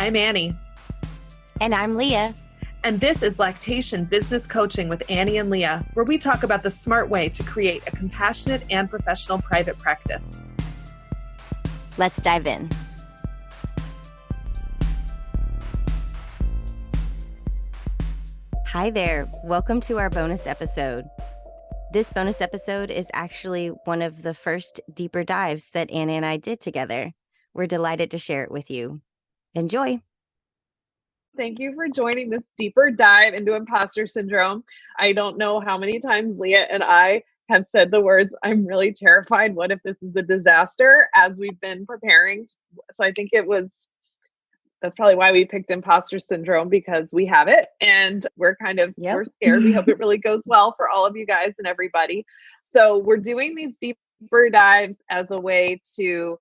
I'm Annie. And I'm Leah. And this is Lactation Business Coaching with Annie and Leah, where we talk about the smart way to create a compassionate and professional private practice. Let's dive in. Hi there. Welcome to our bonus episode. This bonus episode is actually one of the first deeper dives that Anna and I did together. We're delighted to share it with you. Enjoy. Thank you for joining this deeper dive into imposter syndrome. I don't know how many times Leah and I have said the words, I'm really terrified. What if this is a disaster, as we've been preparing? So I think that's probably why we picked imposter syndrome, because we have it and we're we're scared. We hope it really goes well for all of you guys and everybody. So we're doing these deeper dives as a way to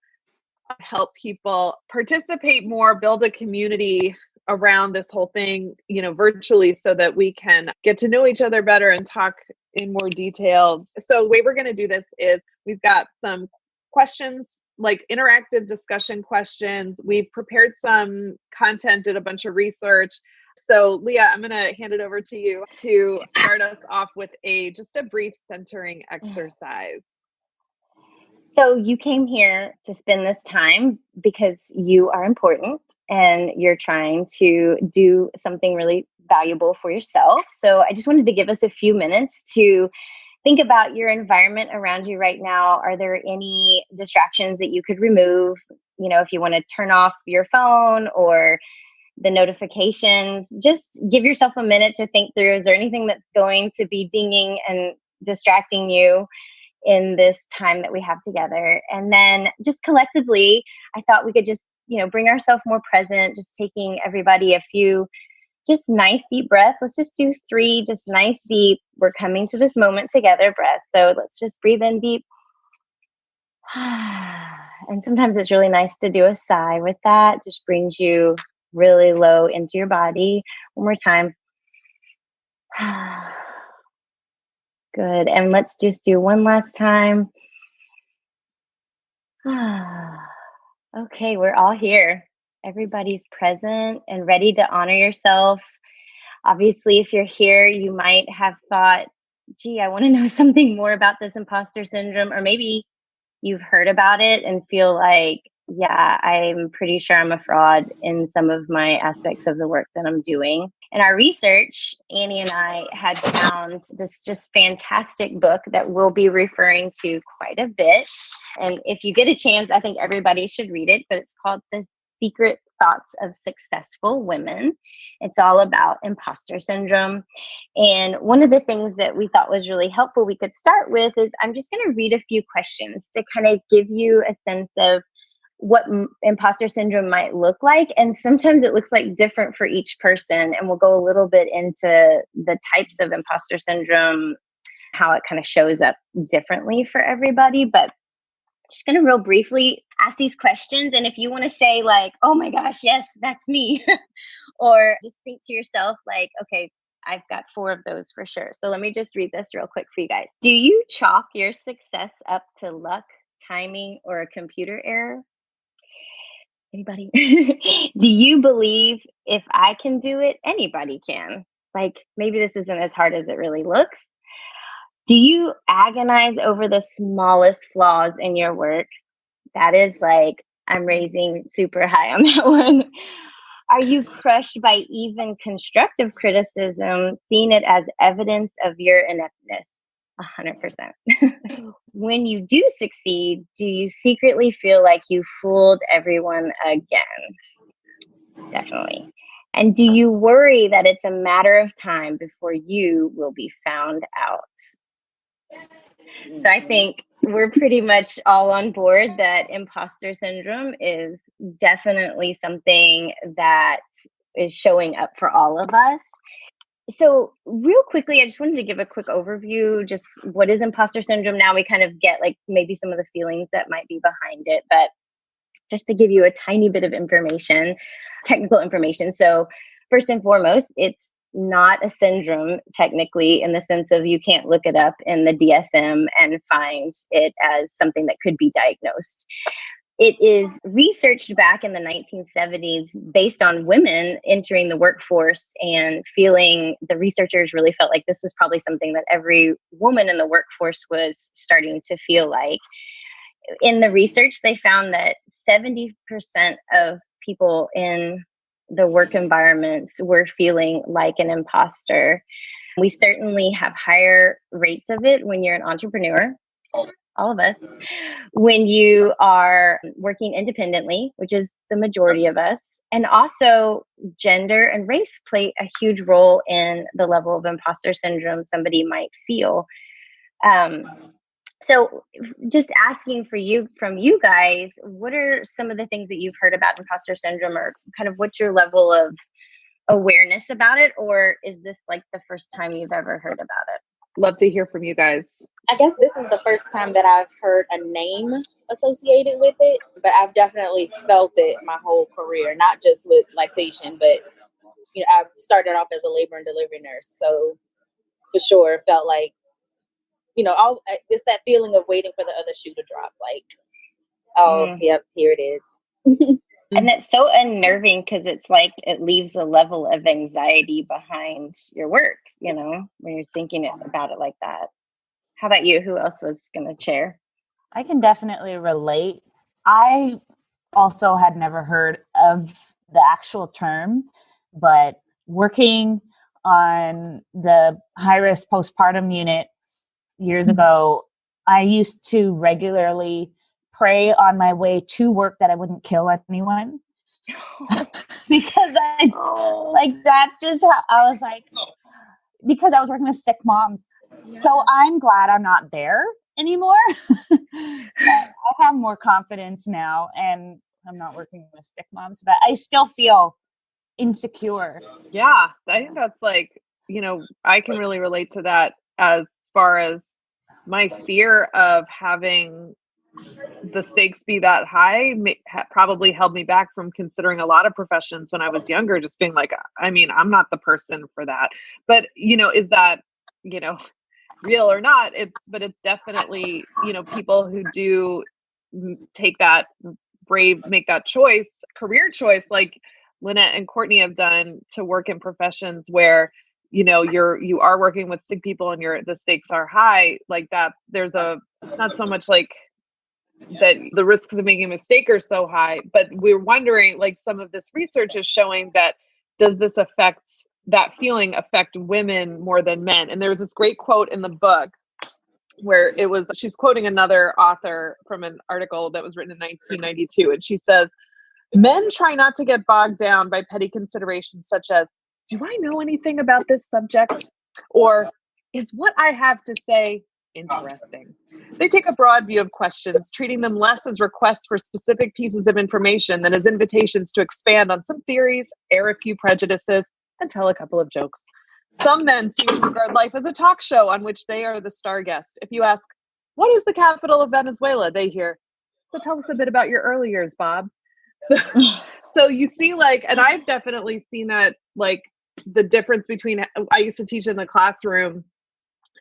help people participate more, build a community around this whole thing, virtually, so that we can get to know each other better and talk in more detail. So the way we're going to do this is we've got some questions, like interactive discussion questions. We've prepared some content, did a bunch of research. So Leah, I'm going to hand it over to you to start us off with just a brief centering exercise. So you came here to spend this time because you are important and you're trying to do something really valuable for yourself. So I just wanted to give us a few minutes to think about your environment around you right now. Are there any distractions that you could remove? If you want to turn off your phone or the notifications, just give yourself a minute to think through, is there anything that's going to be dinging and distracting you in this time that we have together? And then just collectively, I thought we could just, bring ourselves more present, just taking everybody a few just nice deep breaths. Let's just do 3 just nice deep, we're coming to this moment together breaths. So let's just breathe in deep. And sometimes it's really nice to do a sigh with that. Just brings you really low into your body. One more time. Good. And let's just do one last time. Okay, we're all here. Everybody's present and ready to honor yourself. Obviously, if you're here, you might have thought, gee, I want to know something more about this imposter syndrome. Or maybe you've heard about it and feel like, yeah, I'm pretty sure I'm a fraud in some of my aspects of the work that I'm doing. In our research, Annie and I had found this just fantastic book that we'll be referring to quite a bit. And if you get a chance, I think everybody should read it, but it's called The Secret Thoughts of Successful Women. It's all about imposter syndrome. And one of the things that we thought was really helpful we could start with is I'm just going to read a few questions to kind of give you a sense of what imposter syndrome might look like. And sometimes it looks like different for each person. And we'll go a little bit into the types of imposter syndrome, how it kind of shows up differently for everybody. But just going to real briefly ask these questions. And if you want to say like, oh my gosh, yes, that's me. Or just think to yourself like, okay, I've got 4 of those for sure. So let me just read this real quick for you guys. Do you chalk your success up to luck, timing, or a computer error? Anybody? Do you believe if I can do it, anybody can? Like maybe this isn't as hard as it really looks. Do you agonize over the smallest flaws in your work? That is like, I'm raising super high on that one. Are you crushed by even constructive criticism, seeing it as evidence of your ineptness? 100%. When you do succeed, do you secretly feel like you fooled everyone again? Definitely. And do you worry that it's a matter of time before you will be found out? So I think we're pretty much all on board that imposter syndrome is definitely something that is showing up for all of us. So real quickly, I just wanted to give a quick overview, just what is imposter syndrome. Now we kind of get like maybe some of the feelings that might be behind it, but just to give you a tiny bit of information, technical information. So first and foremost, it's not a syndrome technically in the sense of you can't look it up in the DSM and find it as something that could be diagnosed. it is researched back in the 1970s based on women entering the workforce and feeling, the researchers really felt like this was probably something that every woman in the workforce was starting to feel like. In the research, they found that 70% of people in the work environments were feeling like an imposter. We certainly have higher rates of it when you're an entrepreneur, all of us, when you are working independently, which is the majority of us. And also, gender and race play a huge role in the level of imposter syndrome somebody might feel. So just asking from you guys, what are some of the things that you've heard about imposter syndrome, or kind of what's your level of awareness about it? Or is this like the first time you've ever heard about it? Love to hear from you guys. I guess this is the first time that I've heard a name associated with it, but I've definitely felt it my whole career, not just with lactation, but I've started off as a labor and delivery nurse. So for sure felt like, it's that feeling of waiting for the other shoe to drop. Like, yep, here it is. And it's so unnerving because it's like it leaves a level of anxiety behind your work, when you're thinking about it like that. How about you? Who else was going to share? I can definitely relate. I also had never heard of the actual term, but working on the high-risk postpartum unit years ago, I used to regularly pray on my way to work that I wouldn't kill anyone. Because that's just how I was like, because I was working with sick moms. Yeah. So I'm glad I'm not there anymore. I have more confidence now, and I'm not working with sick moms, but I still feel insecure. Yeah, I think that's I can really relate to that as far as my fear of having the stakes be that high probably held me back from considering a lot of professions when I was younger, just being like, I'm not the person for that. But, is that, real or not? It's definitely, people who do take that make that choice, career choice, like Lynette and Courtney have done, to work in professions where, you are working with sick people and the stakes are high, like that. There's not so much like that the risks of making a mistake are so high, but we're wondering, like, some of this research is showing that does that feeling affect women more than men? And there's this great quote in the book where she's quoting another author from an article that was written in 1992. And she says, men try not to get bogged down by petty considerations such as, do I know anything about this subject? Or is what I have to say interesting? They take a broad view of questions, treating them less as requests for specific pieces of information than as invitations to expand on some theories, air a few prejudices, and tell a couple of jokes. Some men seem to regard life as a talk show on which they are the star guest. If you ask, what is the capital of Venezuela? They hear, so tell us a bit about your early years, Bob. So you see, and I've definitely seen that, the difference between, I used to teach in the classroom,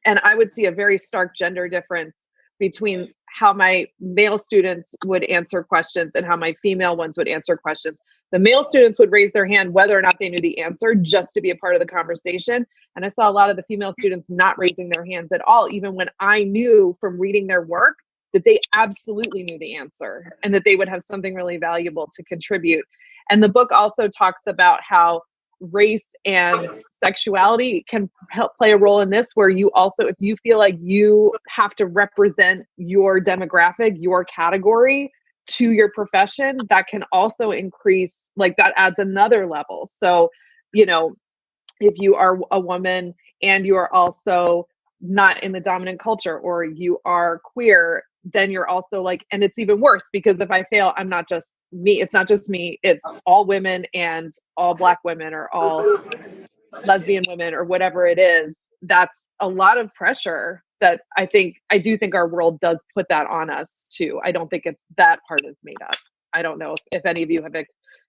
and I would see a very stark gender difference between how my male students would answer questions and how my female ones would answer questions. The male students would raise their hand whether or not they knew the answer, just to be a part of the conversation. And I saw a lot of the female students not raising their hands at all, even when I knew from reading their work that they absolutely knew the answer and that they would have something really valuable to contribute. And the book also talks about how race and sexuality can help play a role in this, where you also, if you feel like you have to represent your demographic, your category to your profession, that can also increase, that adds another level. So, if you are a woman and you are also not in the dominant culture, or you are queer, then you're also and it's even worse, because if I fail, I'm not just me. It's not just me. It's all women and all Black women or all lesbian women or whatever it is. That's a lot of pressure that I do think our world does put that on us too. I don't think it's that part is made up. I don't know if any of you have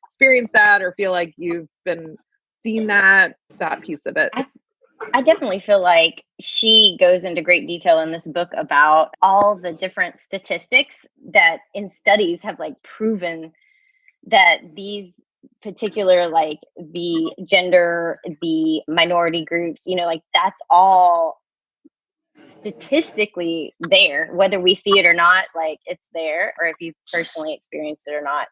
experienced that or feel like you've been seen that piece of it. I definitely feel like she goes into great detail in this book about all the different statistics that in studies have like proven that these particular, like the gender, the minority groups, like that's all statistically there, whether we see it or not, like it's there, or if you personally experienced it or not,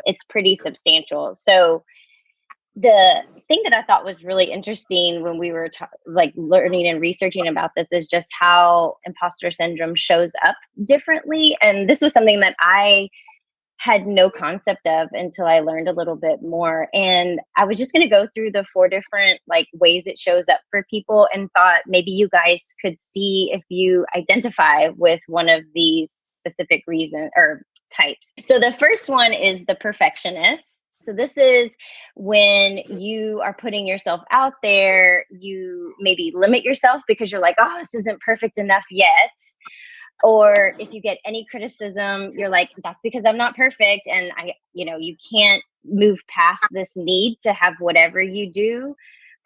it's pretty substantial. So the thing that I thought was really interesting when we were like learning and researching about this is just how imposter syndrome shows up differently. And this was something that I had no concept of until I learned a little bit more. And I was just going to go through the 4 different like ways it shows up for people, and thought maybe you guys could see if you identify with one of these specific reasons or types. So the first one is the perfectionist. So this is when you are putting yourself out there, you maybe limit yourself because you're like, oh, this isn't perfect enough yet. Or if you get any criticism, you're like, that's because I'm not perfect. And you can't move past this need to have whatever you do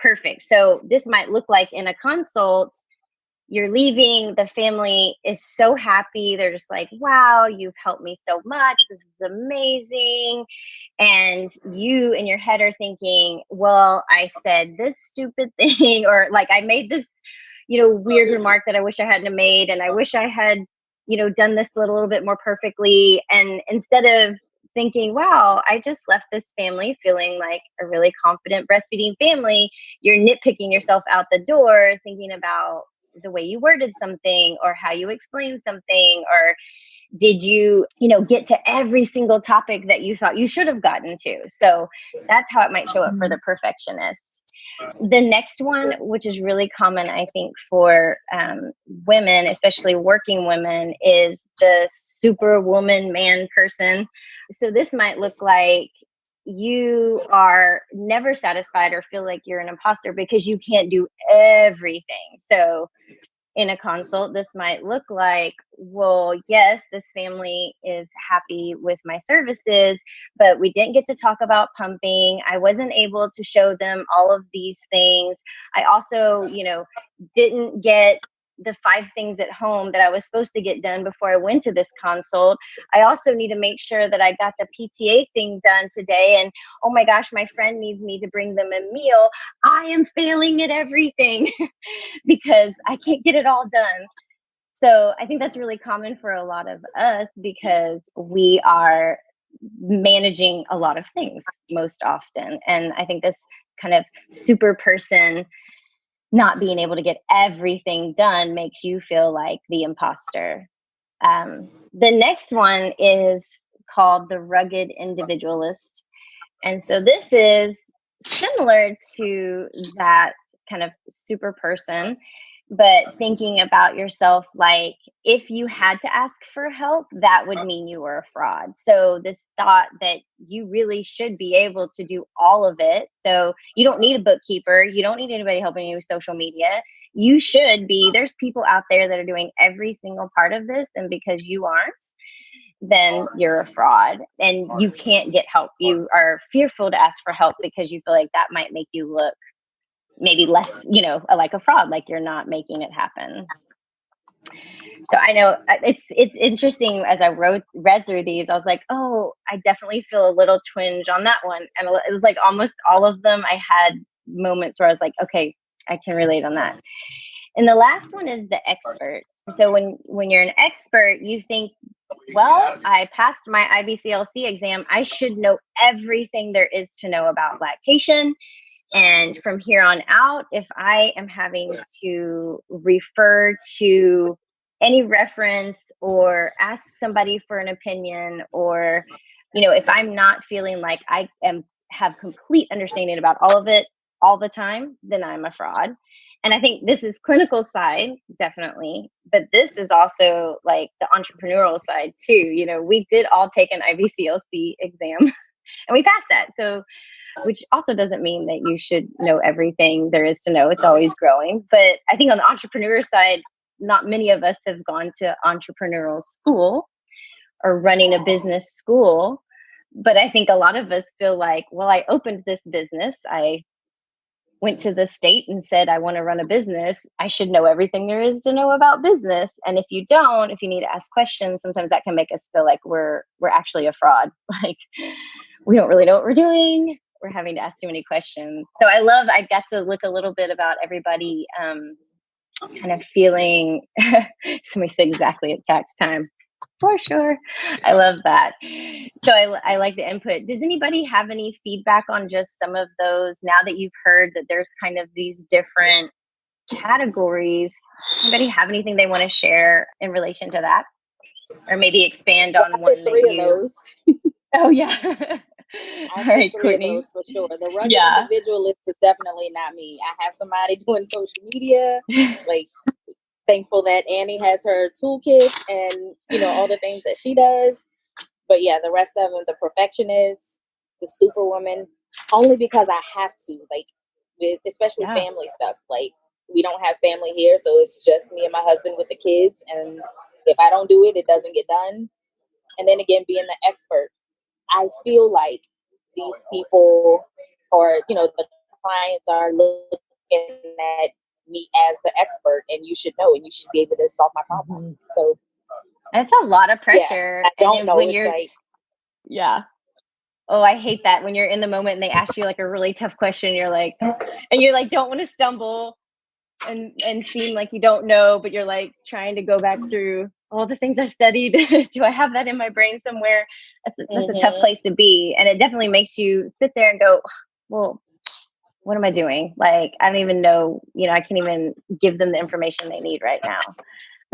perfect. So this might look like in a consult, you're leaving, the family is so happy. They're just like, wow, you've helped me so much. This is amazing. And you in your head are thinking, well, I said this stupid thing, or like I made this, weird remark that I wish I hadn't made. And I wish I had, done this a little bit more perfectly. And instead of thinking, wow, I just left this family feeling like a really confident breastfeeding family, you're nitpicking yourself out the door, thinking about the way you worded something or how you explained something, or did you, get to every single topic that you thought you should have gotten to. So that's how it might show up for the perfectionist. The next one, which is really common, I think, for women, especially working women, is the superwoman man person. So this might look like you are never satisfied or feel like you're an imposter because you can't do everything. So in a consult, this might look like, well, yes, this family is happy with my services, but we didn't get to talk about pumping. I wasn't able to show them all of these things. I also, didn't get the 5 things at home that I was supposed to get done before I went to this consult. I also need to make sure that I got the PTA thing done today. And oh my gosh, my friend needs me to bring them a meal. I am failing at everything because I can't get it all done. So I think that's really common for a lot of us because we are managing a lot of things most often. And I think this kind of super person not being able to get everything done makes you feel like the imposter. The next one is called the rugged individualist. And so this is similar to that kind of super person, but thinking about yourself like if you had to ask for help, that would mean you were a fraud. So this thought that you really should be able to do all of it. So you don't need a bookkeeper. You don't need anybody helping you with social media. You should be. There's people out there that are doing every single part of this. And because you aren't, then you're a fraud and you can't get help. You are fearful to ask for help because you feel like that might make you look maybe less, like a fraud, like you're not making it happen. So I know it's interesting as I read through these, I was like, oh, I definitely feel a little twinge on that one. And it was like almost all of them, I had moments where I was like, okay, I can relate on that. And the last one is the expert. So when you're an expert, you think, well, I passed my IBCLC exam. I should know everything there is to know about lactation. And from here on out, if I am having to refer to any reference or ask somebody for an opinion, or, if I'm not feeling like I have complete understanding about all of it all the time, then I'm a fraud. And I think this is clinical side, definitely, but this is also like the entrepreneurial side too. We did all take an IBCLC exam and we passed that. So, which also doesn't mean that you should know everything there is to know. It's always growing. But I think on the entrepreneur side, not many of us have gone to entrepreneurial school or running a business school. But I think a lot of us feel like, well, I opened this business. I went to the state and said, I want to run a business, I should know everything there is to know about business. And if you don't, if you need to ask questions, sometimes that can make us feel like we're actually a fraud. Like we don't really know what we're doing. We're having to ask too many questions. So I got to look a little bit about everybody kind of feeling, somebody said exactly at tax time. For sure. I love that. So I like the input. Does anybody have any feedback on just some of those now that you've heard that there's kind of these different categories? Anybody have anything they want to share in relation to that? Or maybe expand on one that three of those. Oh, yeah. All right, three Courtney. of those for sure. The rugged individualist is definitely not me. I have somebody doing social media, like thankful that Annie has her toolkit and all the things that she does. But yeah, the rest of them, the perfectionist, the superwoman, only because I have to, like with especially family stuff. Like we don't have family here, so it's just me and my husband with the kids. And if I don't do it, it doesn't get done. And then again, being the expert, I feel like these people or the clients are looking at me as the expert, and you should know, and you should be able to solve my problem. So that's a lot of pressure. I don't know. When it's you're like, oh, I hate that when you're in the moment and they ask you like a really tough question. You're like, don't want to stumble and seem like you don't know, but you're like trying to go back through all the things I studied. Do I have that in my brain somewhere? That's a tough place to be, and it definitely makes you sit there and go, well, what am I doing? Like, I don't even know, I can't even give them the information they need right now.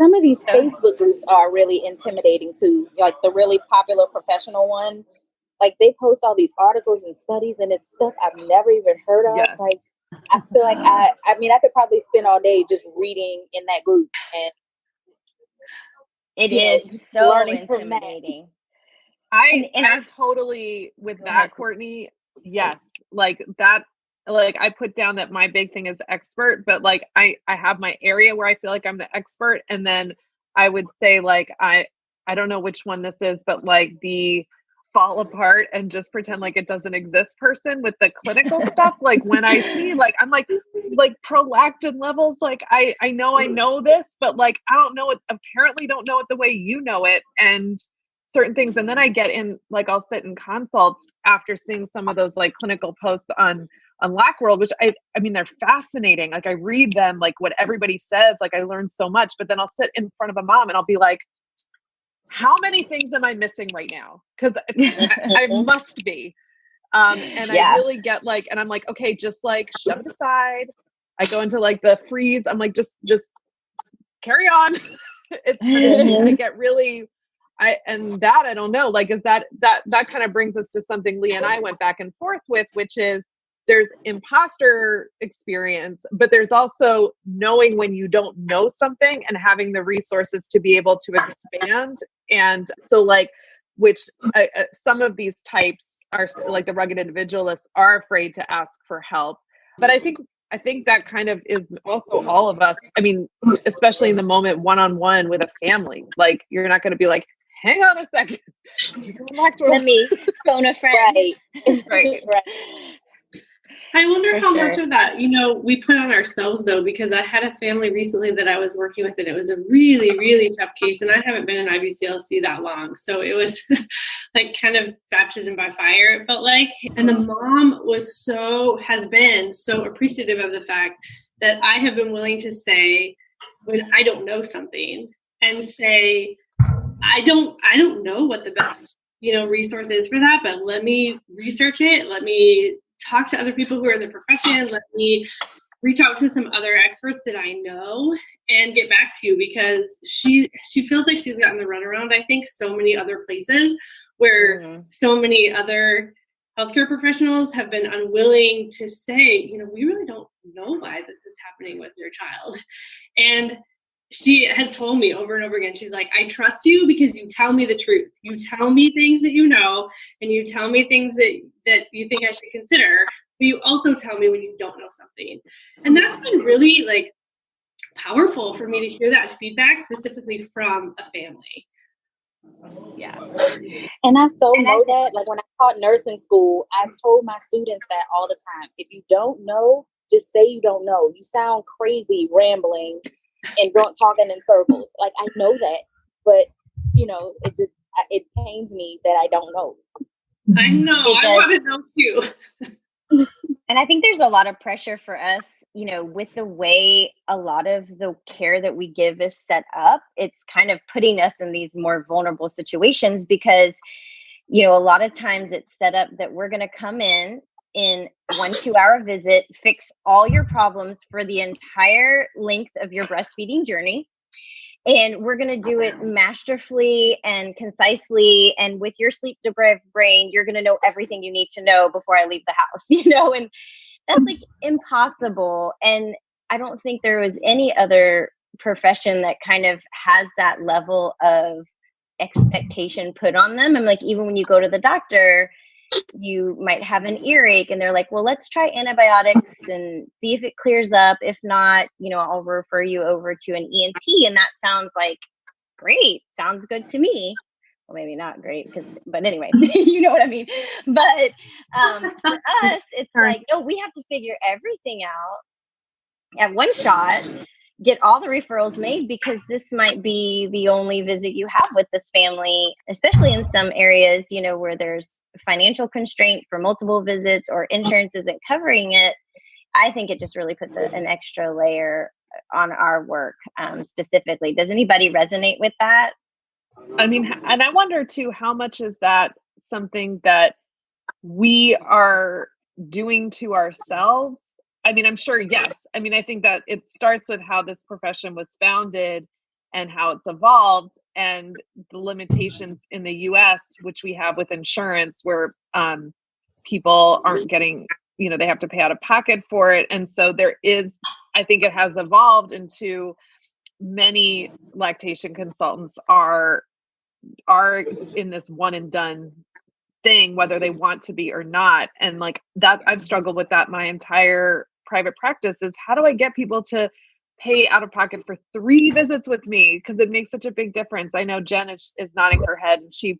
Some of these Facebook groups are really intimidating too. Like the really popular professional one, like they post all these articles and studies, and it's stuff I've never even heard of. Yes. Like, I feel like I could probably spend all day just reading in that group, and It is so learning intimidating. I totally with that, Courtney. Yes, like that. Like I put down that my big thing is expert, but like I have my area where I feel like I'm the expert, and then I would say like I don't know which one this is, but like the fall apart and just pretend like it doesn't exist person with the clinical stuff. Like when I see like I'm like prolactin levels, like I know this, but like I don't know it, apparently don't know it the way you know it, and certain things. And then I get in, like I'll sit in consults after seeing some of those like clinical posts on LacWorld, which I mean, they're fascinating. Like I read them, like what everybody says, like I learned so much, but then I'll sit in front of a mom and I'll be like, how many things am I missing right now? Because I must be. And I really get like, and I'm like, okay, just like shove it aside. I go into like the freeze. I'm like, just carry on. I get really, I don't know, like, is that kind of brings us to something Leah and I went back and forth with, which is there's imposter experience, but there's also knowing when you don't know something and having the resources to be able to expand. And so like, which some of these types are like the rugged individualists are afraid to ask for help. But I think that kind of is also all of us. I mean, especially in the moment, one-on-one with a family, like you're not going to be like, hang on a second. Let me phone a friend. Right. I wonder how much of that, we put on ourselves though, because I had a family recently that I was working with, and it was a really, really tough case. And I haven't been in IBCLC that long. So it was like kind of baptism by fire, it felt like. And the mom has been so appreciative of the fact that I have been willing to say when I don't know something and say, I don't know what the best, resource is for that, but let me research it. Let me talk to other people who are in the profession. Let me reach out to some other experts that I know and get back to you, because she feels like she's gotten the runaround. I think so many other places where so many other healthcare professionals have been unwilling to say, we really don't know why this is happening with your child. And she has told me over and over again, she's like, I trust you because you tell me the truth. You tell me things that you know, and you tell me things that you think I should consider, but you also tell me when you don't know something. And that's been really like powerful for me to hear that feedback specifically from a family. Yeah. And I know that, like when I taught nursing school, I told my students that all the time. If you don't know, just say you don't know. You sound crazy rambling and talking in circles. Like, I know that, but it pains me that I don't know. I know. I want to know too. And I think there's a lot of pressure for us, with the way a lot of the care that we give is set up. It's kind of putting us in these more vulnerable situations because, a lot of times it's set up that we're going to come in 1-2 hour visit, fix all your problems for the entire length of your breastfeeding journey. And we're going to do it masterfully and concisely. And with your sleep deprived brain, you're going to know everything you need to know before I leave the house, and that's like impossible. And I don't think there was any other profession that kind of has that level of expectation put on them. I'm like, even when you go to the doctor, you might have an earache and they're like, well, let's try antibiotics and see if it clears up. If not, I'll refer you over to an ENT. And that sounds like great. Sounds good to me. Well, maybe not great, but anyway, you know what I mean? But for us, it's like, no, we have to figure everything out at one shot, get all the referrals made, because this might be the only visit you have with this family, especially in some areas, where there's financial constraint for multiple visits or insurance isn't covering it. I think it just really puts an extra layer on our work specifically. Does anybody resonate with that? I mean, and I wonder too, how much is that something that we are doing to ourselves? I mean, I'm sure, yes. I mean, I think that it starts with how this profession was founded and how it's evolved and the limitations in the US, which we have with insurance, where people aren't getting, they have to pay out of pocket for it. And so I think it has evolved into many lactation consultants are in this one and done thing, whether they want to be or not. And like that, I've struggled with that my entire private practice, is how do I get people to pay out of pocket for 3 visits with me? Because it makes such a big difference. I know Jen is nodding her head, and she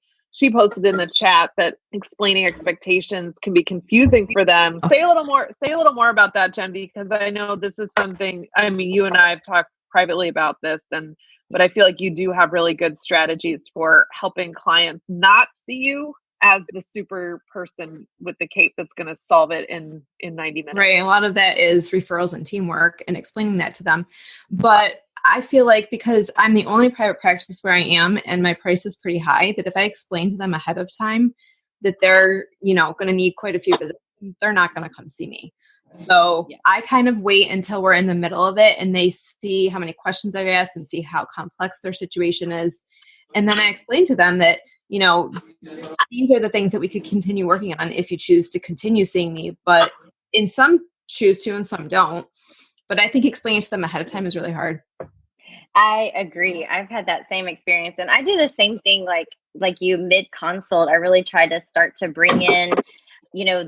posted in the chat that explaining expectations can be confusing for them. Say a little more about that, Jen, because I know this is something, I mean, you and I have talked privately about this, but I feel like you do have really good strategies for helping clients not see you as the super person with the cape that's going to solve it in 90 minutes. Right. A lot of that is referrals and teamwork and explaining that to them. But I feel like because I'm the only private practice where I am and my price is pretty high, that if I explain to them ahead of time that they're, going to need quite a few visits, they're not going to come see me. So I kind of wait until we're in the middle of it and they see how many questions I've asked and see how complex their situation is. And then I explain to them that, these are the things that we could continue working on if you choose to continue seeing me. But in some choose to and some don't. But I think explaining to them ahead of time is really hard. I agree. I've had that same experience. And I do the same thing like you mid-consult. I really try to start to bring in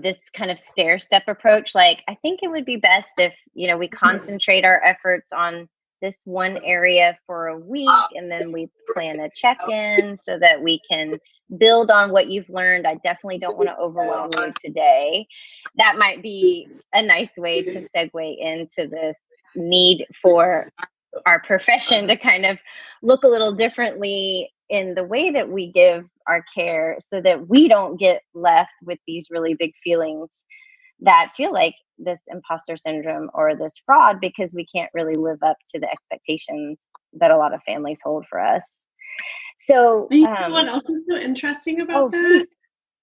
this kind of stair step approach. Like, I think it would be best if, we concentrate our efforts on this one area for a week, and then we plan a check-in so that we can build on what you've learned. I definitely don't want to overwhelm you today. That might be a nice way to segue into this need for our profession to kind of look a little differently in the way that we give our care, so that we don't get left with these really big feelings that feel like this imposter syndrome or this fraud, because we can't really live up to the expectations that a lot of families hold for us. So you know what else is so interesting about that? Please.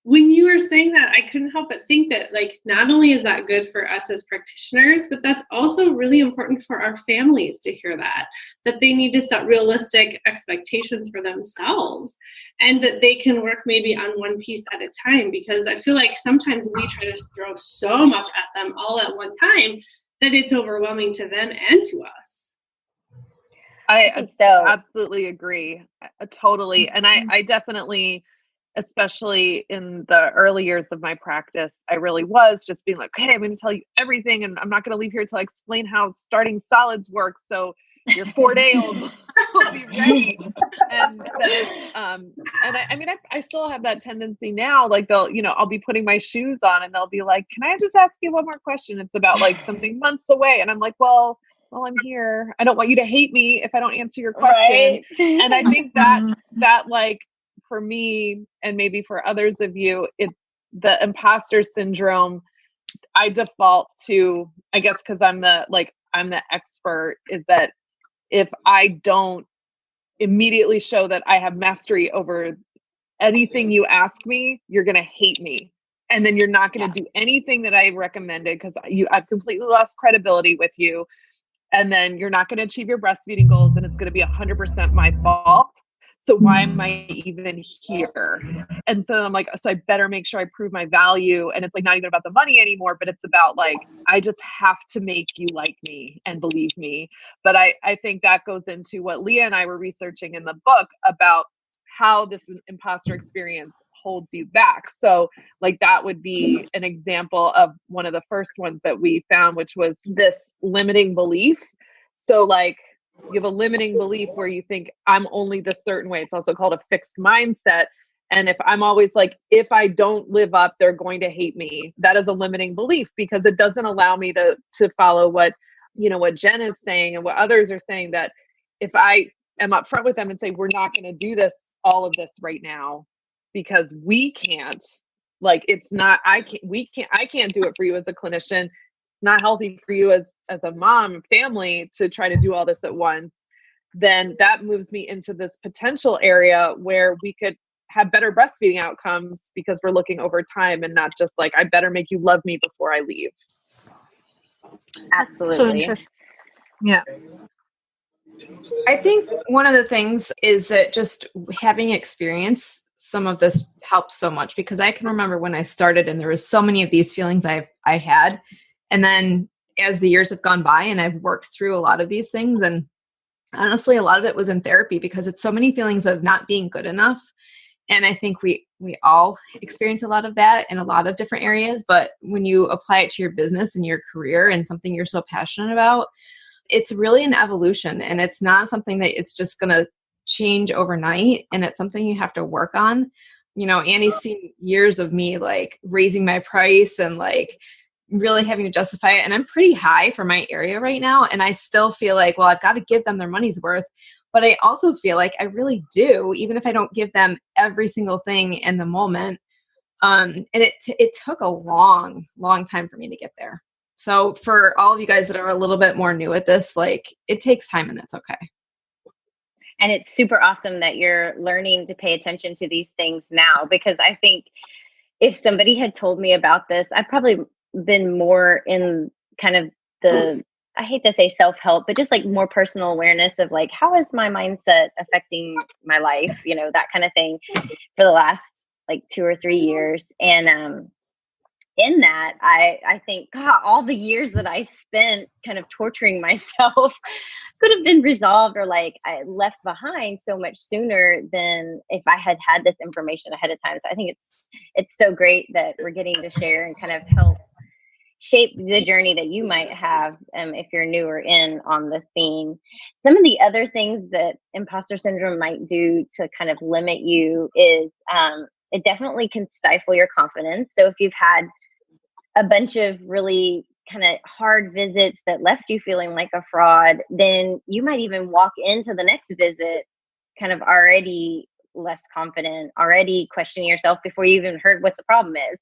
When you were saying that, I couldn't help but think that, like, not only is that good for us as practitioners, but that's also really important for our families to hear that they need to set realistic expectations for themselves, and that they can work maybe on one piece at a time, because I feel like sometimes we try to throw so much at them all at one time that it's overwhelming to them and to us. I absolutely agree. Totally. And I definitely, especially in the early years of my practice, I really was just being like, okay, I'm going to tell you everything, and I'm not going to leave here till I explain how starting solids works, so your 4-day-old will be ready. And that is, and I mean, I still have that tendency now. Like they'll, I'll be putting my shoes on and they'll be like, "Can I just ask you one more question?" It's about like something months away, and I'm like, "Well, I'm here. I don't want you to hate me if I don't answer your question." Right. And I think that like for me, and maybe for others of you, it's the imposter syndrome. I default to, I guess, because I'm the expert, is that if I don't immediately show that I have mastery over anything you ask me, you're going to hate me. And then you're not going to do anything that I recommended because I've completely lost credibility with you. And then you're not going to achieve your breastfeeding goals, and it's going to be 100% my fault. So why am I even here? And so I'm like, so I better make sure I prove my value. And it's like not even about the money anymore, but it's about like, I just have to make you like me and believe me. But I think that goes into what Leah and I were researching in the book about how this imposter experience holds you back. So like that would be an example of one of the first ones that we found, which was this limiting belief. So like you have a limiting belief where you think I'm only this certain way. It's also called a fixed mindset. And if I'm always like, if I don't live up, they're going to hate me. That is a limiting belief because it doesn't allow me to follow what Jen is saying and what others are saying, that if I am upfront with them and say, we're not going to do all of this right now because we can't, like, it's not, I can't do it for you as a clinician. It's not healthy for you as a mom, family to try to do all this at once. Then that moves me into this potential area where we could have better breastfeeding outcomes because we're looking over time and not just like, I better make you love me before I leave. Absolutely. So interesting. Yeah. I think one of the things is that just having experience some of this helps so much, because I can remember when I started and there was so many of these feelings I had. And then as the years have gone by and I've worked through a lot of these things, and honestly, a lot of it was in therapy because it's so many feelings of not being good enough. And I think we all experience a lot of that in a lot of different areas. But when you apply it to your business and your career and something you're so passionate about, it's really an evolution, and it's not something that it's just going to change overnight. And it's something you have to work on. Annie's seen years of me like raising my price and like really having to justify it. And I'm pretty high for my area right now. And I still feel like, well, I've got to give them their money's worth. But I also feel like I really do, even if I don't give them every single thing in the moment. And it took a long, long time for me to get there. So for all of you guys that are a little bit more new at this, like, it takes time, and that's okay. And it's super awesome that you're learning to pay attention to these things now, because I think if somebody had told me about this, I'd probably been more in kind of I hate to say self-help, but just like more personal awareness of like, how is my mindset affecting my life? That kind of thing for the last like 2 or 3 years. And, in that, I think, God, all the years that I spent kind of torturing myself could have been resolved or like I left behind so much sooner than if I had had this information ahead of time. So I think it's so great that we're getting to share and kind of help shape the journey that you might have if you're newer in on this theme. Some of the other things that imposter syndrome might do to kind of limit you is it definitely can stifle your confidence. So if you've had a bunch of really kind of hard visits that left you feeling like a fraud, then you might even walk into the next visit kind of already less confident, already questioning yourself before you even heard what the problem is,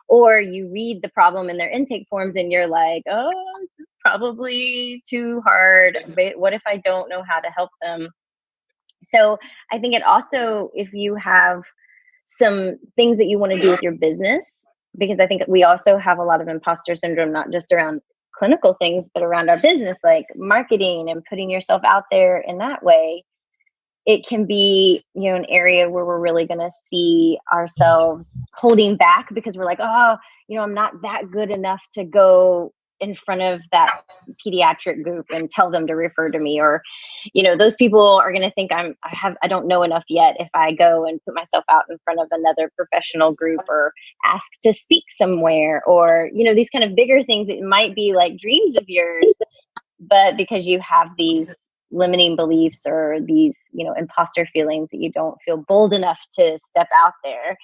or you read the problem in their intake forms and you're like, oh, this is probably too hard. But what if I don't know how to help them? So I think it also, if you have some things that you want to do with your business, because I think we also have a lot of imposter syndrome, not just around clinical things, but around our business, like marketing and putting yourself out there in that way. It can be, an area where we're really going to see ourselves holding back because we're like, oh, I'm not that good enough to go in front of that pediatric group and tell them to refer to me, or those people are going to think I don't know enough yet if I go and put myself out in front of another professional group or ask to speak somewhere, or these kind of bigger things that might be like dreams of yours, but because you have these limiting beliefs or these, imposter feelings that you don't feel bold enough to step out there.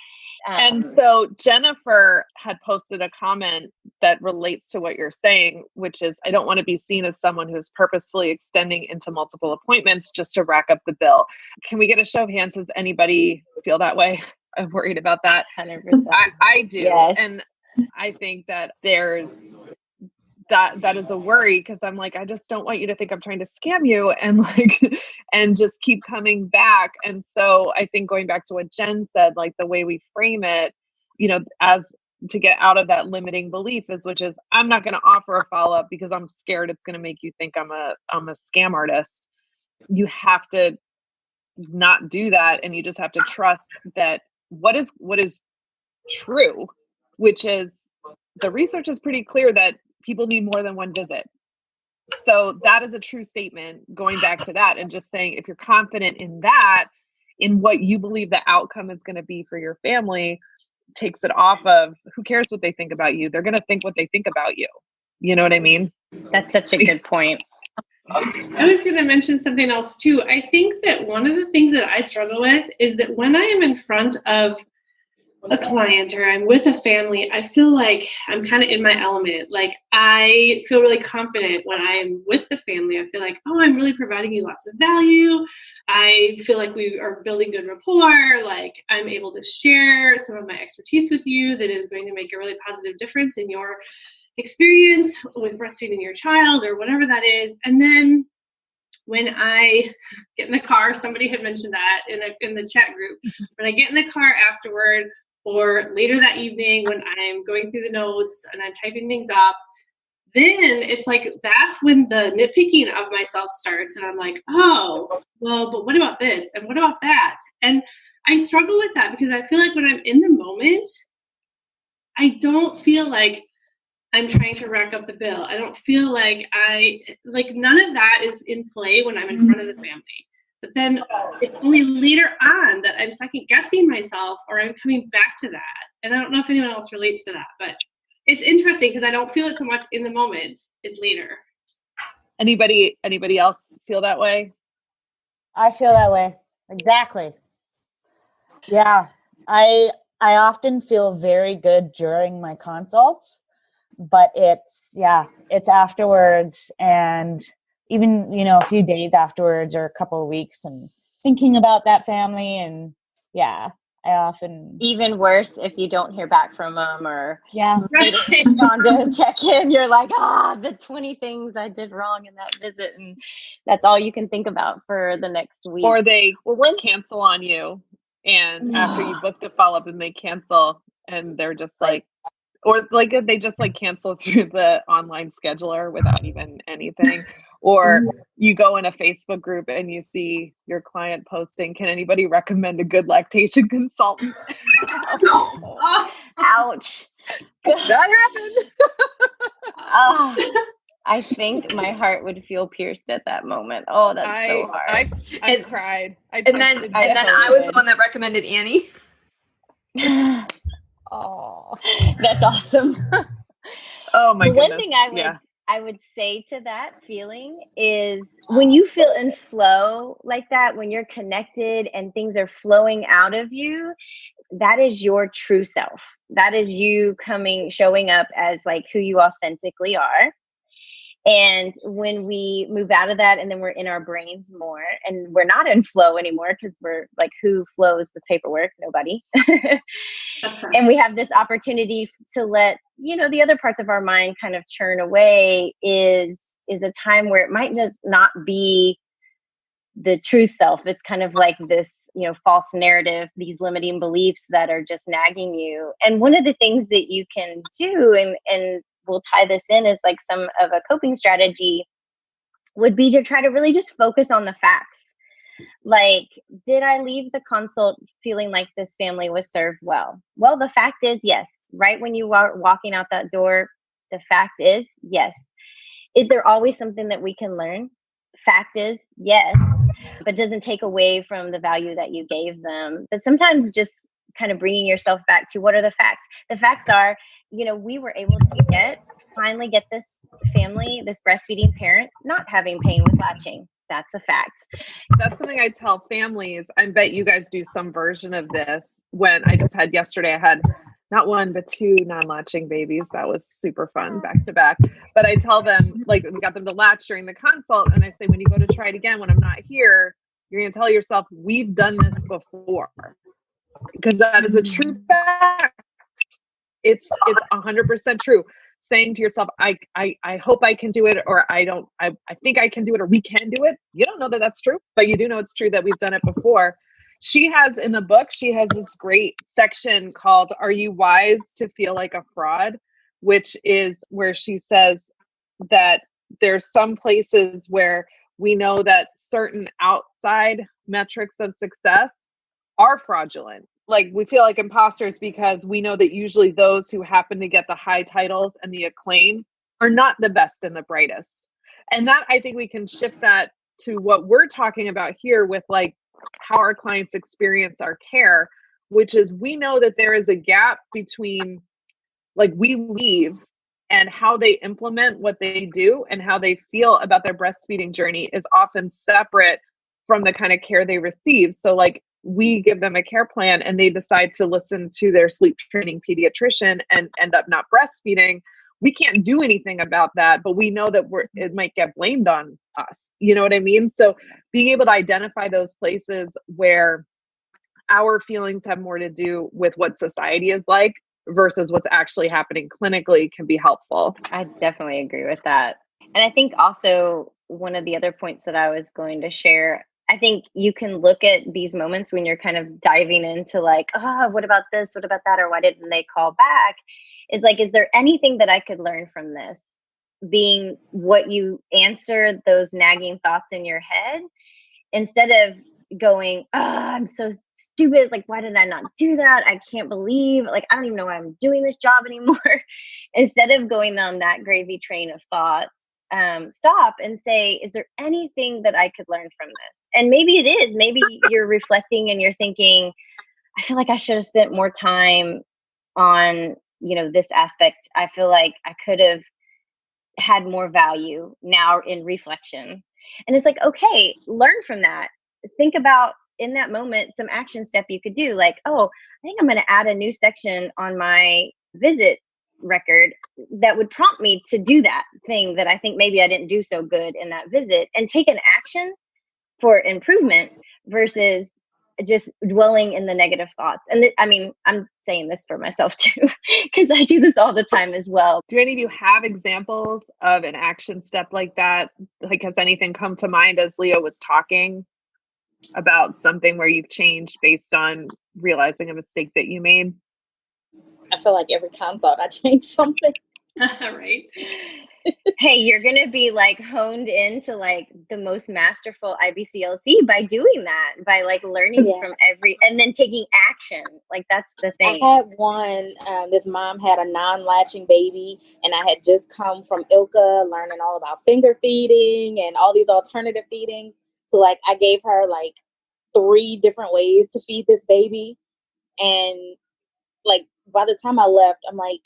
And so Jennifer had posted a comment that relates to what you're saying, which is, I don't want to be seen as someone who's purposefully extending into multiple appointments just to rack up the bill. Can we get a show of hands? Does anybody feel that way? I'm worried about that. 100%. I do. Yes. And I think that there's that is a worry, because I'm like, I just don't want you to think I'm trying to scam you and and just keep coming back. And so I think going back to what Jen said, like the way we frame it, as to get out of that limiting belief which is I'm not going to offer a follow-up because I'm scared it's going to make you think I'm a scam artist. You have to not do that, and you just have to trust that what is true, which is the research is pretty clear that people need more than one visit. So that is a true statement, going back to that and just saying, if you're confident in that, in what you believe the outcome is going to be for your family, takes it off of who cares what they think about you. They're going to think what they think about you. You know what I mean? That's such a good point. I was going to mention something else too. I think that one of the things that I struggle with is that when I am in front of a client or I'm with a family, I feel like I'm kind of in my element. Like I feel really confident when I'm with the family. I feel like, oh, I'm really providing you lots of value. I feel like we are building good rapport. Like I'm able to share some of my expertise with you that is going to make a really positive difference in your experience with breastfeeding your child or whatever that is. And then when I get in the car, somebody had mentioned that in the chat group, when I get in the car afterward, or later that evening when I'm going through the notes and I'm typing things up, then it's like, that's when the nitpicking of myself starts. And I'm like, oh, well, but what about this? And what about that? And I struggle with that because I feel like when I'm in the moment, I don't feel like I'm trying to rack up the bill. I don't feel like none of that is in play when I'm in front of the family. But then it's only later on that I'm second guessing myself or I'm coming back to that. And I don't know if anyone else relates to that, but it's interesting because I don't feel it so much in the moment. It's later. Anybody else feel that way? I feel that way. Exactly. Yeah. I often feel very good during my consults, but it's afterwards, and even, a few days afterwards or a couple of weeks, and thinking about that family. And I often, even worse if you don't hear back from them or Right. respond to a check-in, you're like, the 20 things I did wrong in that visit, and that's all you can think about for the next week. Or they cancel on you, and after you book the follow-up and they cancel, and they're just like, or like they just like cancel through the online scheduler without even anything. Or you go in a Facebook group and you see your client posting, can anybody recommend a good lactation consultant? Ouch. That happened. I think my heart would feel pierced at that moment. Oh, that's so hard. I cried. And then I was the one that recommended Annie. Oh, that's awesome. Oh my goodness. One thing I would say to that feeling is when you feel in flow like that, when you're connected and things are flowing out of you, that is your true self. That is you showing up as like who you authentically are. And when we move out of that and then we're in our brains more and we're not in flow anymore, because we're like, who flows with paperwork? Nobody. And we have this opportunity to let, the other parts of our mind kind of churn away, is a time where it might just not be the true self. It's kind of like this, false narrative, these limiting beliefs that are just nagging you. And one of the things that you can do, and we'll tie this in, is like some of a coping strategy would be to try to really just focus on the facts. Like, did I leave the consult feeling like this family was served well? Well, the fact is, yes. Right when you are walking out that door, the fact is, yes. Is there always something that we can learn? Fact is, yes, but doesn't take away from the value that you gave them. But sometimes just kind of bringing yourself back to what are the facts? The facts are, we were able to finally get this family, this breastfeeding parent, not having pain with latching. That's a fact. That's something I tell families. I bet you guys do some version of this. When I just had yesterday, I had not one, but two non-latching babies. That was super fun back to back. But I tell them, like, we got them to latch during the consult. And I say, when you go to try it again, when I'm not here, you're going to tell yourself, we've done this before. Because that is a true fact. It's 100% true. Saying to yourself, I hope I can do it, or I think I can do it, or we can do it. You don't know that that's true, but you do know it's true that we've done it before. She has in the book, she has this great section called "Are You Wise to Feel Like a Fraud?" which is where she says that there's some places where we know that certain outside metrics of success are fraudulent. Like, we feel like imposters because we know that usually those who happen to get the high titles and the acclaim are not the best and the brightest. And that, I think we can shift that to what we're talking about here with like how our clients experience our care, which is we know that there is a gap between like we leave and how they implement what they do and how they feel about their breastfeeding journey is often separate from the kind of care they receive. So like we give them a care plan and they decide to listen to their sleep training pediatrician and end up not breastfeeding. We can't do anything about that, but we know that it might get blamed on us. You know what I mean? So being able to identify those places where our feelings have more to do with what society is like versus what's actually happening clinically can be helpful. I definitely agree with that. And I think also one of the other points that I was going to share, I think you can look at these moments when you're kind of diving into like, oh, what about this? What about that? Or why didn't they call back? Is like, is there anything that I could learn from this? Being what you answer those nagging thoughts in your head, instead of going, oh, I'm so stupid. Like, why did I not do that? I can't believe, like, I don't even know why I'm doing this job anymore. Instead of going down that gravy train of thoughts, stop and say, is there anything that I could learn from this? And maybe it is. Maybe you're reflecting and you're thinking, I feel like I should have spent more time on, this aspect. I feel like I could have had more value now in reflection. And it's like, okay, learn from that. Think about in that moment some action step you could do, like, oh, I think I'm going to add a new section on my visit record that would prompt me to do that thing that I think maybe I didn't do so good in that visit, and take an action for improvement versus just dwelling in the negative thoughts. And I'm saying this for myself too, because I do this all the time as well. Do any of you have examples of an action step like that? Like, has anything come to mind as Leo was talking about something where you've changed based on realizing a mistake that you made? I feel like every consult I change something. Right. Hey, you're going to be like honed into like the most masterful IBCLC by doing that, by like learning from and then taking action. Like, that's the thing. I had one, this mom had a non-latching baby, and I had just come from ILCA learning all about finger feeding and all these alternative feedings. So like I gave her like 3 different ways to feed this baby. And like by the time I left, I'm like,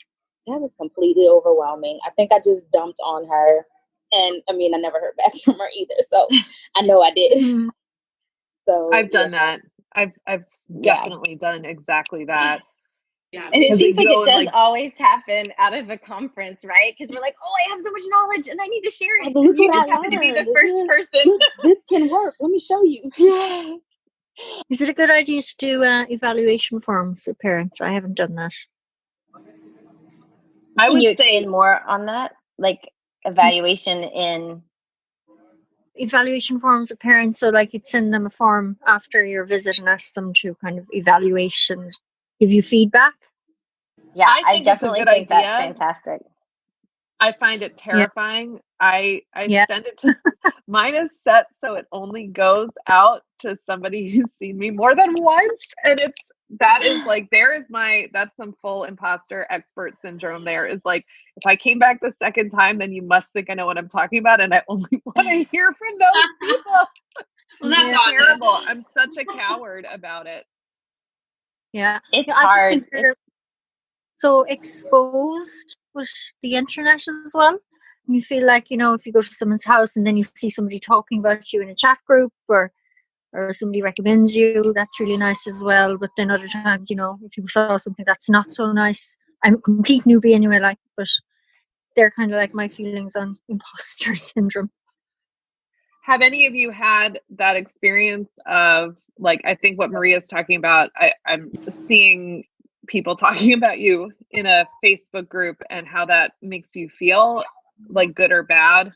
that was completely overwhelming. I think I just dumped on her. And I never heard back from her either. So I know I did. So I've done that. I've definitely done exactly that. Yeah. And it seems like it does always happen out of a conference, right? Because we're like, oh, I have so much knowledge and I need to share it. Look you what just I happen to be the learned. first person. This can work. Let me show you. Yeah. Is it a good idea to do evaluation forms with parents? I haven't done that. I would say more on that, like evaluation forms with parents. So like you'd send them a form after your visit and ask them to kind of evaluate and give you feedback. Yeah, I definitely think that's fantastic. I find it terrifying. I send it to mine is set so it only goes out to somebody who's seen me more than once, and that's some full imposter expert syndrome. There is like, if I came back the second time, then you must think I know what I'm talking about, and I only want to hear from those people. Well, that's terrible. I'm such a coward about it. Yeah, it's hard. So exposed with the internet as well. you feel like, if you go to someone's house and then you see somebody talking about you in a chat group, or somebody recommends you, that's really nice as well. But then other times, if you saw something that's not so nice, I'm a complete newbie anyway, but they're kind of like my feelings on imposter syndrome. Have any of you had that experience of, like, I think what Maria's talking about, I'm seeing people talking about you in a Facebook group and how that makes you feel, like good or bad?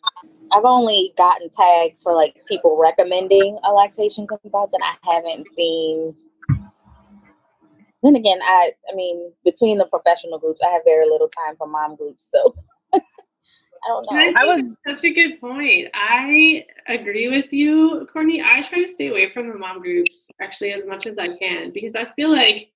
I've only gotten tags for like people recommending a lactation consultant. I haven't seen. Then again, I mean, between the professional groups, I have very little time for mom groups, so I don't know. Such a good point. I agree with you, Courtney. I try to stay away from the mom groups actually as much as I can, because I feel like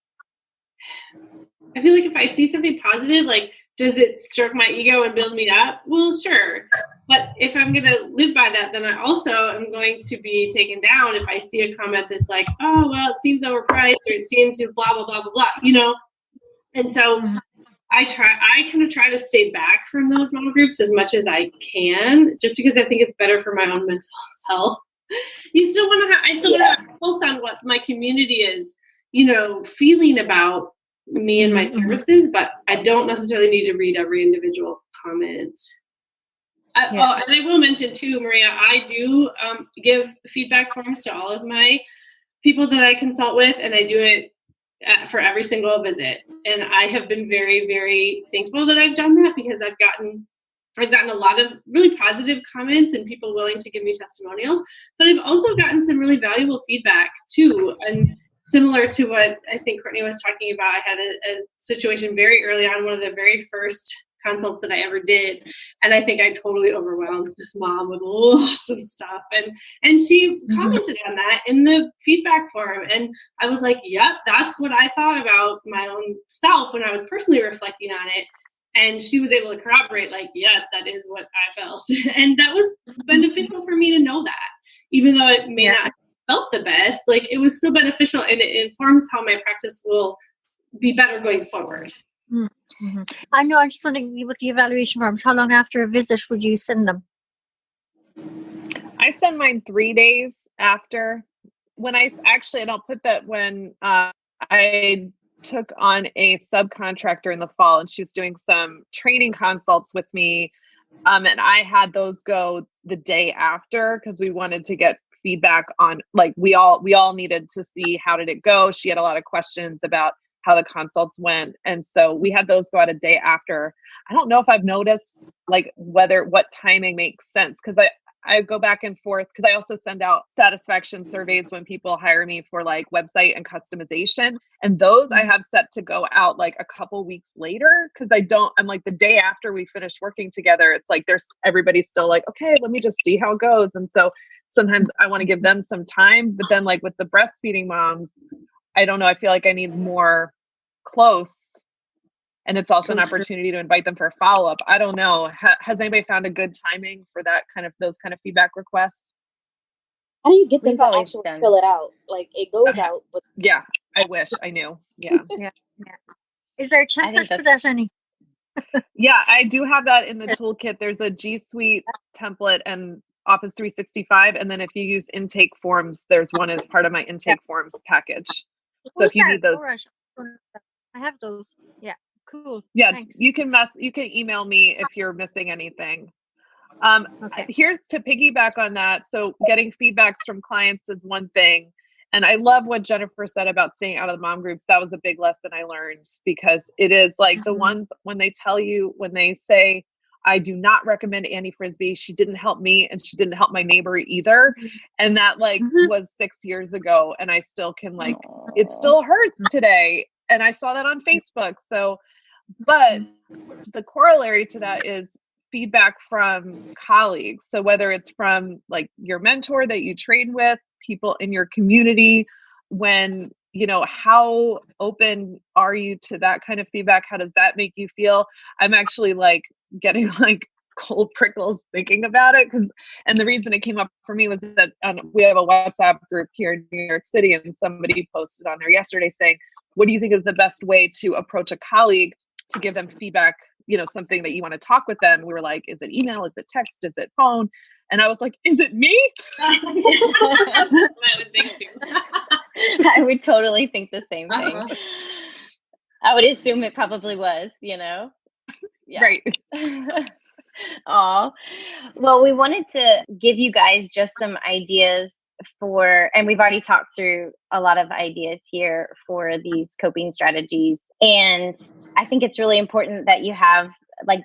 if I see something positive, like, does it stroke my ego and build me up? Well, sure. But if I'm going to live by that, then I also am going to be taken down if I see a comment that's like, oh, well, it seems overpriced, or it seems to blah, blah, blah, blah, blah, And so I kind of try to stay back from those mom groups as much as I can, just because I think it's better for my own mental health. I still want to have a pulse on what my community is, feeling about me and my services, but I don't necessarily need to read every individual comment. And I will mention too, Maria, I do give feedback forms to all of my people that I consult with, and I do it for every single visit. And I have been very, very thankful that I've done that, because I've gotten a lot of really positive comments and people willing to give me testimonials, but I've also gotten some really valuable feedback too. And similar to what I think Courtney was talking about, I had a situation very early on, one of the very first consults that I ever did, and I think I totally overwhelmed this mom with lots of stuff, and she commented on that in the feedback form, and I was like, yep, that's what I thought about my own self when I was personally reflecting on it. And she was able to corroborate, like, yes, that is what I felt. And that was beneficial for me to know that, even though it may not have felt the best, like, it was still beneficial, and it informs how my practice will be better going forward. Mm-hmm. I know, I'm just wondering, with the evaluation forms, how long after a visit would you send them? I send mine 3 days after. And I'll put that when I took on a subcontractor in the fall, and she was doing some training consults with me. And I had those go the day after, because we wanted to get feedback on, like, we all needed to see how did it go. She had a lot of questions about how the consults went. And so we had those go out a day after. I don't know if I've noticed, like, what timing makes sense, because I go back and forth, because I also send out satisfaction surveys when people hire me for, like, website and customization. And those I have set to go out like a couple weeks later, because I'm like, the day after we finish working together, it's like everybody's still like, okay, let me just see how it goes. And so sometimes I want to give them some time, but then, like, with the breastfeeding moms, I don't know, I feel like I need more close. And it's also an opportunity to invite them for a follow-up. I don't know. Has anybody found a good timing for those kind of feedback requests? How do you get them to actually fill it out? Like, it goes out. But yeah, I wish I knew. Yeah. Yeah. Is there a template for that, Annie? Yeah, I do have that in the toolkit. There's a G Suite template and Office 365. And then if you use intake forms, there's one as part of my intake forms package. So if you need those. I have those. Yeah. Cool. Yeah, thanks. you can email me if you're missing anything. Here's to piggyback on that. So getting feedbacks from clients is one thing. And I love what Jennifer said about staying out of the mom groups. That was a big lesson I learned, because it is like the ones when they say, I do not recommend Annie Frisbee. She didn't help me, and she didn't help my neighbor either. And that was 6 years ago. And I still can it still hurts today. And I saw that on Facebook. So, but the corollary to that is feedback from colleagues. So whether it's from, like, your mentor that you train with, people in your community, when, how open are you to that kind of feedback? How does that make you feel? I'm actually getting cold prickles thinking about it, and the reason it came up for me was that we have a WhatsApp group here in New York City, and somebody posted on there yesterday saying, what do you think is the best way to approach a colleague to give them feedback, something that you want to talk with them, we were like, is it email? Is it text? Is it phone? And I was like, is it me? I would think too. I would totally think the same thing. Uh-huh. I would assume it probably was, Yeah. Right. Aw. Well, we wanted to give you guys just some ideas and we've already talked through a lot of ideas here for these coping strategies. And I think it's really important that you have,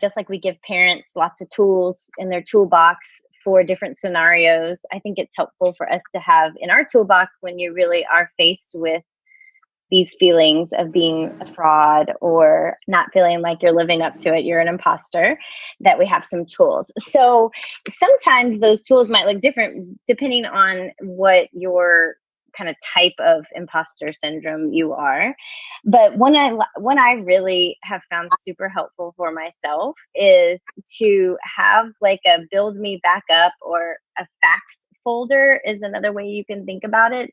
just like we give parents lots of tools in their toolbox for different scenarios, I think it's helpful for us to have in our toolbox when you really are faced with these feelings of being a fraud or not feeling like you're living up to it, you're an imposter, that we have some tools. So sometimes those tools might look different depending on what your kind of type of imposter syndrome you are. But one I really have found super helpful for myself is to have a build me back up, or a facts folder is another way you can think about it.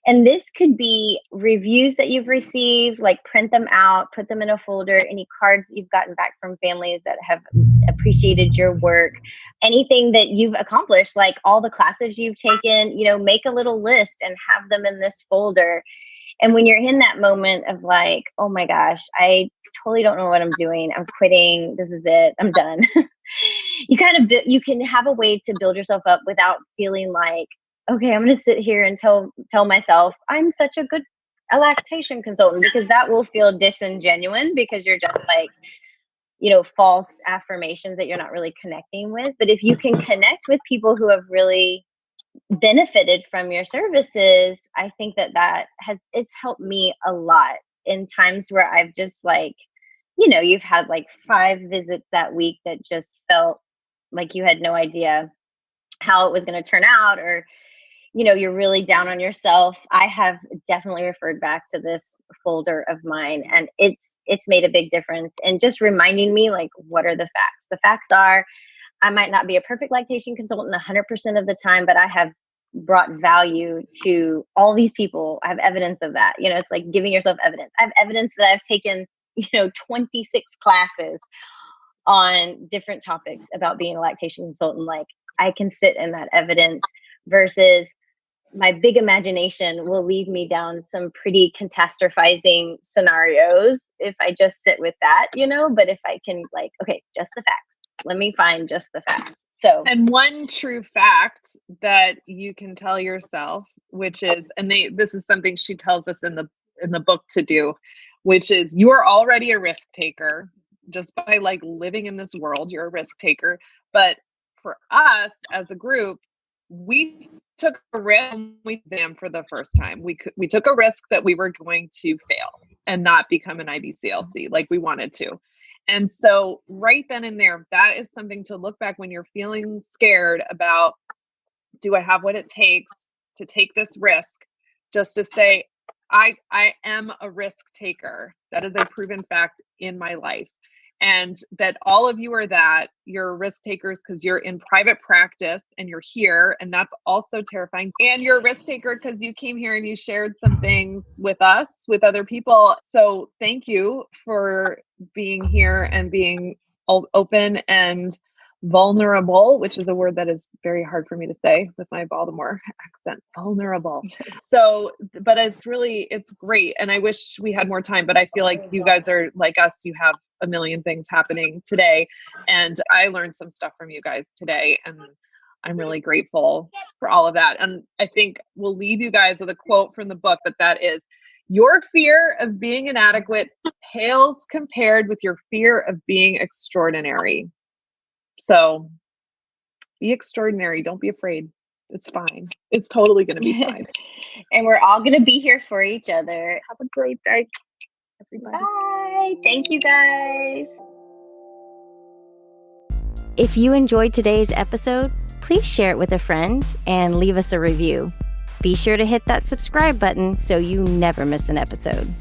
And this could be reviews that you've received, print them out, put them in a folder, any cards you've gotten back from families that have appreciated your work, anything that you've accomplished, like all the classes you've taken, make a little list and have them in this folder. And when you're in that moment of oh my gosh, I totally don't know what I'm doing, I'm quitting, this is it, I'm done. You can have a way to build yourself up without feeling like, okay, I'm going to sit here and tell myself I'm such a good lactation consultant, because that will feel disingenuous, because you're just false affirmations that you're not really connecting with. But if you can connect with people who have really benefited from your services, I think it's helped me a lot in times where I've just you've had 5 visits that week that just felt like you had no idea how it was going to turn out, or you're really down on yourself. I have definitely referred back to this folder of mine, and it's made a big difference in just reminding me what are the facts. The facts are, I might not be a perfect lactation consultant 100% of the time, but I have brought value to all these people. I have evidence of that. It's like giving yourself evidence. I have evidence that I've taken 26 classes on different topics about being a lactation consultant. I can sit in that evidence, versus my big imagination will lead me down some pretty catastrophizing scenarios if I just sit with that, but if I can okay, just the facts, let me find just the facts. So, and one true fact that you can tell yourself, which is, this is something she tells us in the book to do, which is, you are already a risk taker. Just by living in this world, you're a risk taker. But for us as a group, we took a risk when we examined for the first time. We took a risk that we were going to fail and not become an IBCLC like we wanted to. And so right then and there, that is something to look back when you're feeling scared about, do I have what it takes to take this risk? Just to say, I am a risk taker. That is a proven fact in my life. And that all of you are that. You're risk takers because you're in private practice and you're here. And that's also terrifying. And you're a risk taker because you came here and you shared some things with us, with other people. So thank you for being here and being open and vulnerable, which is a word that is very hard for me to say with my Baltimore accent, vulnerable. So, but it's great. And I wish we had more time, but I feel like you guys are like us. You have a million things happening today. And I learned some stuff from you guys today. And I'm really grateful for all of that. And I think we'll leave you guys with a quote from the book, but that is, your fear of being inadequate pales compared with your fear of being extraordinary. So be extraordinary. Don't be afraid. It's fine. It's totally going to be fine. And we're all going to be here for each other. Have a great day, everybody. Bye. Thank you, guys. If you enjoyed today's episode, please share it with a friend and leave us a review. Be sure to hit that subscribe button so you never miss an episode.